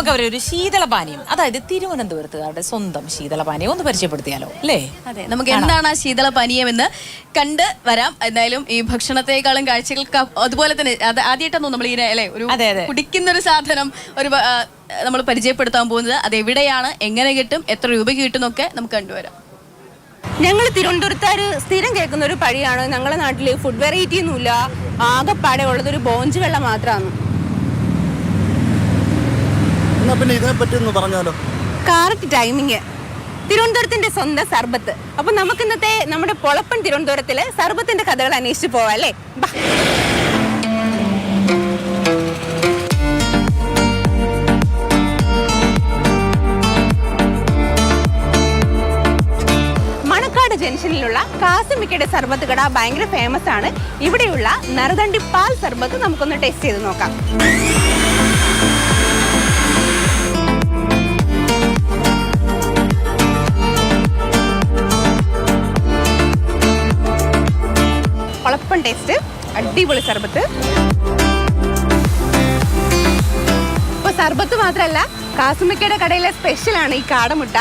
നമുക്ക് അവരെ ഒരു ശീതളപാനീയം, അതായത് തിരുവനന്തപുരത്തുകാരുടെ സ്വന്തം ശീതളപാനീയം ഒന്ന് പരിചയപ്പെടുത്തിയാലോ അല്ലേ? അതെ, നമുക്ക് എന്താണ് ആ ശീതളപാനീയം എന്ന് കണ്ട് വരാം. എന്തായാലും ഈ ഭക്ഷണത്തെക്കാളും കാഴ്ചകൾക്ക് അതുപോലെ തന്നെ ആദ്യമായിട്ടാണ് നമ്മൾ ഇങ്ങനെ അല്ലെ ഒരു കുടിക്കുന്ന ഒരു സാധനം ഒരു നമ്മൾ പരിചയപ്പെടുത്താൻ പോകുന്നത്. അത് എവിടെയാണ്, എങ്ങനെ കിട്ടും, എത്ര രൂപയ്ക്ക് കിട്ടും എന്നൊക്കെ നമുക്ക് കണ്ടുവരാം. ഞങ്ങൾ തിരുവനന്തപുരത്തുകാർ സ്ഥിരം കേൾക്കുന്ന ഒരു പഴിയാണ്, ഞങ്ങളുടെ നാട്ടിൽ ഫുഡ് വെറൈറ്റി ഒന്നുമില്ല, ആകെപ്പാടെ ഉള്ളതൊരു ബോഞ്ച് വെള്ളം മാത്രമാണ്. പിന്നെ ഇതിനെപ്പറ്റി ഒന്ന് പറഞ്ഞാലോ? Correct timing. തിരുവനന്തപുരത്തിന്റെ സ്വന്തം സർബത്ത്. അപ്പൊ നമുക്ക് ഇന്നത്തെ നമ്മുടെ പൊളപ്പൻ തിരുവനന്തപുരത്തിലെ സർബത്തിന്റെ കഥകൾ അന്വേഷിച്ച് പോവാം അല്ലേ? മണക്കാട് ജംഗ്ഷനിലുള്ള കാസിമിക്കയുടെ സർബത്ത് കട ഭയങ്കര ഫേമസ് ആണ്. ഇവിടെയുള്ള നറുതണ്ടി പാൽ സർബത്ത് നമുക്കൊന്ന് ടേസ്റ്റ് ചെയ്ത് നോക്കാം. പൊളപ്പൻ ടേസ്റ്റ്, അടിപൊളി സർബത്ത്. ഇപ്പൊ സർബത്ത് മാത്രല്ല, കാസിമിക്കയുടെ കടയിലെ സ്പെഷ്യലാണ് ഈ കാടമുട്ട.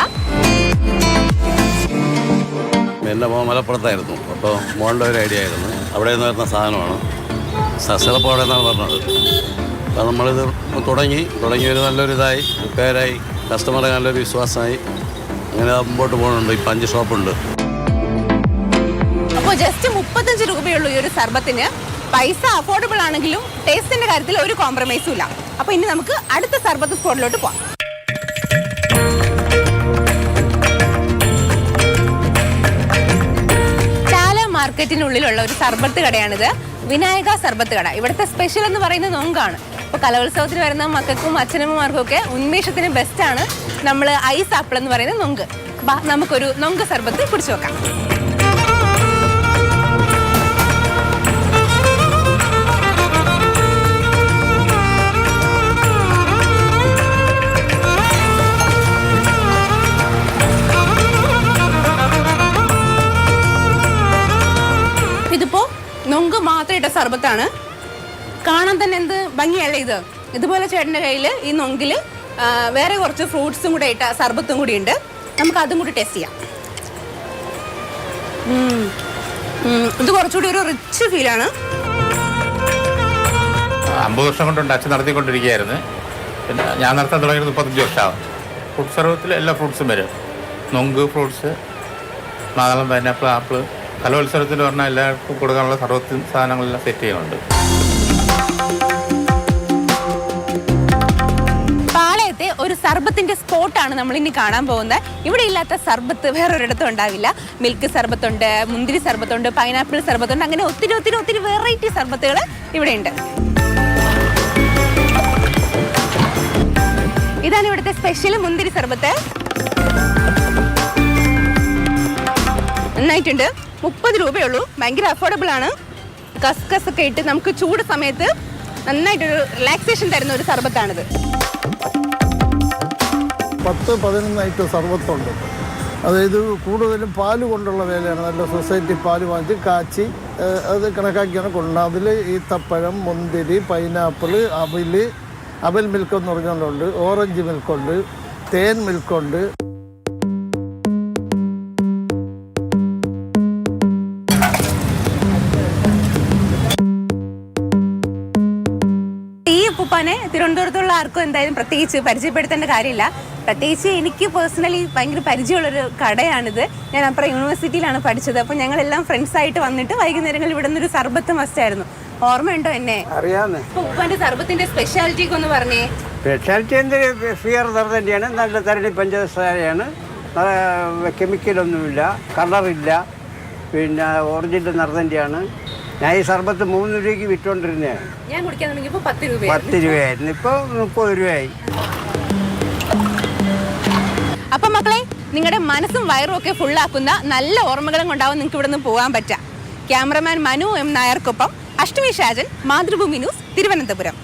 എൻ്റെ മോൻ മലപ്പുറത്തായിരുന്നു, അപ്പോൾ മോളുടെ ഒരു ഐഡിയ ആയിരുന്നു. അവിടെ നിന്ന് വരുന്ന സാധനമാണ് സസ്യളപ്പം അവിടെ നിന്നാണ് പറഞ്ഞത്. അപ്പോൾ നമ്മളിത് തുടങ്ങി ഒരു നല്ലൊരു ഇതായി പേരായി, കസ്റ്റമറെ നല്ലൊരു വിശ്വാസമായി, അങ്ങനെ മുമ്പോട്ട് പോകുന്നുണ്ട്. ഇപ്പം 5 ഷോപ്പുണ്ട്. അപ്പോൾ ജസ്റ്റ് 35 രൂപയുള്ളൂ ഈ ഒരു സർബത്തിന്. പൈസ അഫോർഡബിൾ ആണെങ്കിലും ടേസ്റ്റിന്റെ കാര്യത്തിൽ ഒരു കോംപ്രമൈസും ഇല്ല. അപ്പോൾ ഇനി നമുക്ക് അടുത്ത സർബത്ത് സ്പോട്ടിലോട്ട് പോവാം. മാർക്കറ്റിനുള്ളിലുള്ള ഒരു സർബത്ത് കടയാണിത്, വിനായക സർബത്ത് കട. ഇവിടുത്തെ സ്പെഷ്യൽ എന്ന് പറയുന്നത് നൊങ്കാണ്. അപ്പോൾ കലോത്സവത്തിന് വരുന്ന മക്കൾക്കും അച്ഛനമ്മമാർക്കും ഒക്കെ ഉന്മേഷത്തിന് ബെസ്റ്റാണ് നമ്മൾ ഐസ് ആപ്പിൾ എന്ന് പറയുന്ന നൊങ്ക്. നമുക്കൊരു നൊങ്ക് സർബത്ത് കുടിച്ചു നോക്കാം. നൊങ്ക് മാത്രം ഇട്ട സർബത്താണ്. കാണാൻ തന്നെ എന്ത് ഭംഗിയല്ലേ ഇത്. ഇതുപോലെ ചേട്ടൻ്റെ കയ്യിൽ ഈ നൊങ്കിൽ വേറെ കുറച്ച് ഫ്രൂട്ട്സും കൂടെ ഇട്ട സർബത്തും കൂടി ഉണ്ട്. നമുക്ക് അതും കൂടി ടേസ്റ്റ് ചെയ്യാം. ഇത് കുറച്ചുകൂടി ഒരു റിച്ച് ഫീലാണ്. 50 വർഷം കൊണ്ടുണ്ട് അച്ഛൻ നടത്തിക്കൊണ്ടിരിക്കുകയായിരുന്നു. പിന്നെ ഞാൻ നടത്താൻ തുടങ്ങിയത് 35 വർഷമാവും. ഫ്രൂട്ട് സർബത്തിൽ എല്ലാ ഫ്രൂട്ട്സും വരും. നൊങ്ക് ഫ്രൂട്ട്സ്, മാതളം, പൈനാപ്പിൾ, ആപ്പിൾ. കലോത്സവത്തിന് പറഞ്ഞാൽ എല്ലാവർക്കും കൊടുക്കാനുള്ള സർവ്വ സാധനങ്ങളെല്ലാം സെറ്റ് ചെയ്യുന്നുണ്ട്. പാളയത്തെ ഒരു സർബത്തിന്റെ സ്പോട്ടാണ് നമ്മൾ ഇനി കാണാൻ പോകുന്നത്. ഇവിടെ ഇല്ലാത്ത സർബത്ത് വേറൊരിടത്തും ഉണ്ടാവില്ല. മിൽക്ക് സർബത്തുണ്ട്, മുന്തിരി സർബത്തുണ്ട്, പൈനാപ്പിൾ സർബത്തുണ്ട്, അങ്ങനെ ഒത്തിരി വെറൈറ്റി സർബത്തുകൾ ഇവിടെ ഉണ്ട്. ഇതാണ് ഇവിടുത്തെ സ്പെഷ്യൽ മുന്തിരി സർബത്ത്. നന്നായിട്ടുണ്ട്. 30 രൂപയുള്ളൂ. ഭയങ്കര അഫോർഡബിൾ ആണ്. കസ്കസ് ഒക്കെ ഇട്ട് നമുക്ക് ചൂട് സമയത്ത് നന്നായിട്ടൊരു റിലാക്സേഷൻ തരുന്ന ഒരു സർബത്താണിത്. 10-11 ഐറ്റം സർബത്തുണ്ട്. അതായത് കൂടുതലും പാല് കൊണ്ടുള്ള വേലയാണ്. നല്ല സൊസൈറ്റി പാല് വാങ്ങിച്ച് കാച്ചി അത് കണക്കാക്കിയാണ് കൊണ്ടുവന്നത്. അതിൽ ഈത്തപ്പഴം, മുന്തിരി, പൈനാപ്പിൾ, അവൽ മിൽക്ക് എന്ന് പറഞ്ഞുകൊണ്ടുണ്ട്, ഓറഞ്ച് മിൽക്കുണ്ട്, തേൻ മിൽക്കുണ്ട്. ഉപ്പാനെ തിരുവനന്തപുരത്തുള്ള ആർക്കും എന്തായാലും പ്രത്യേകിച്ച് പരിചയപ്പെടുത്തേണ്ട കാര്യമില്ല. പ്രത്യേകിച്ച് എനിക്ക് പേഴ്സണലി ഭയങ്കര പരിചയമുള്ളൊരു കടയാണിത്. ഞാൻ അപ്പുറം യൂണിവേഴ്സിറ്റിയിലാണ് പഠിച്ചത്. അപ്പോൾ ഞങ്ങളെല്ലാം ഫ്രണ്ട്സായിട്ട് വന്നിട്ട് വൈകുന്നേരങ്ങളിൽ ഇവിടെ നിന്നൊരു സർബത്ത് മസ്റ്റായിരുന്നു. ഓർമ്മയുണ്ടോ എന്നെ? അറിയാമെന്ന്. അപ്പോൾ ഉപ്പാന്റെ സർബത്തിന്റെ സ്പെഷ്യാലിറ്റി ഒന്ന് പറഞ്ഞേ. സ്പെഷ്യാലിറ്റി എന്ത്? ഫിയർ നറുതണ്ടിയാണ്, നല്ല തരടി പഞ്ചസാരയാണ്, കെമിക്കലൊന്നുമില്ല, കളറില്ല, പിന്നെ ഒറിജിനൽ നറുതണ്ടിയാണ്. ഞാൻ ഈ സർബത്ത് 3 രൂപയ്ക്ക് വിറ്റുകൊണ്ടിരുന്നതാണ്. ഞാൻ കുടിക്കാൻ തുടങ്ങിയപ്പോൾ 10 രൂപയായിരുന്നു. ഇപ്പോൾ 30 രൂപയായി. അപ്പം മക്കളെ, നിങ്ങളുടെ മനസ്സും വയറും ഒക്കെ ഫുള്ളാക്കുന്ന നല്ല ഓർമ്മകളും കൊണ്ടാവും നിങ്ങൾക്ക് ഇവിടെ നിന്ന് പോകാൻ പറ്റുക. ക്യാമറമാൻ മനു എം നായർക്കൊപ്പം അഷ്ടമി ഷാജൻ, മാതൃഭൂമി ന്യൂസ്, തിരുവനന്തപുരം.